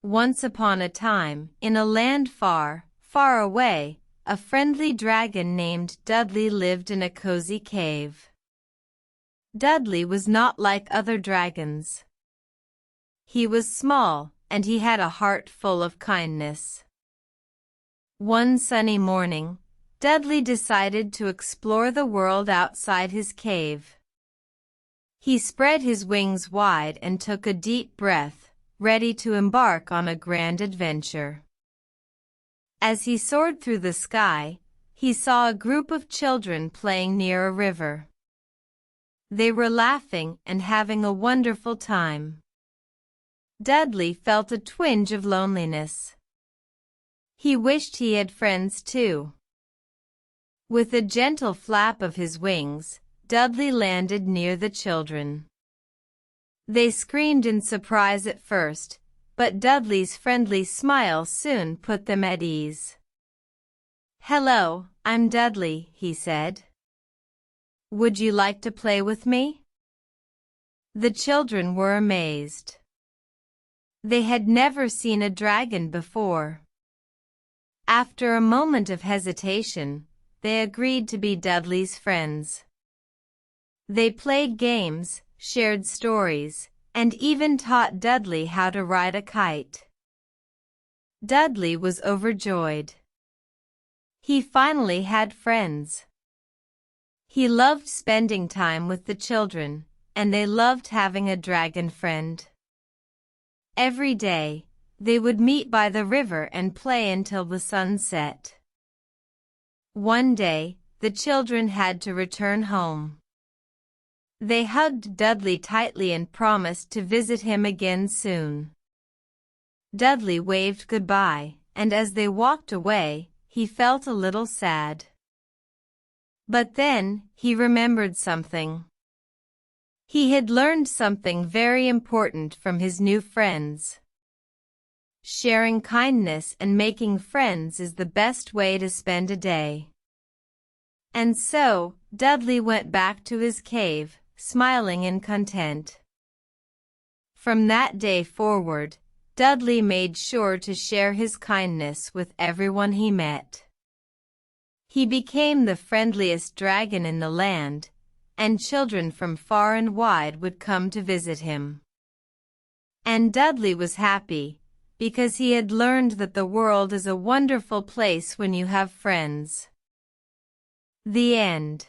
Once upon a time, in a land far, far away, a friendly dragon named Dudley lived in a cozy cave. Dudley was not like other dragons. He was small, and he had a heart full of kindness. One sunny morning, Dudley decided to explore the world outside his cave. He spread his wings wide and took a deep breath, ready to embark on a grand adventure. As he soared through the sky, he saw a group of children playing near a river. They were laughing and having a wonderful time. Dudley felt a twinge of loneliness. He wished he had friends too. With a gentle flap of his wings, Dudley landed near the children. They screamed in surprise at first, but Dudley's friendly smile soon put them at ease. "Hello, I'm Dudley," he said. "Would you like to play with me?" The children were amazed. They had never seen a dragon before. After a moment of hesitation, they agreed to be Dudley's friends. They played games, shared stories, and even taught Dudley how to ride a kite. Dudley was overjoyed. He finally had friends. He loved spending time with the children, and they loved having a dragon friend. Every day, they would meet by the river and play until the sun set. One day, the children had to return home. They hugged Dudley tightly and promised to visit him again soon. Dudley waved goodbye, and as they walked away, he felt a little sad. But then, he remembered something. He had learned something very important from his new friends. Sharing kindness and making friends is the best way to spend a day. And so, Dudley went back to his cave, smiling and content. From that day forward, Dudley made sure to share his kindness with everyone he met. He became the friendliest dragon in the land, and children from far and wide would come to visit him. And Dudley was happy, because he had learned that the world is a wonderful place when you have friends. The end.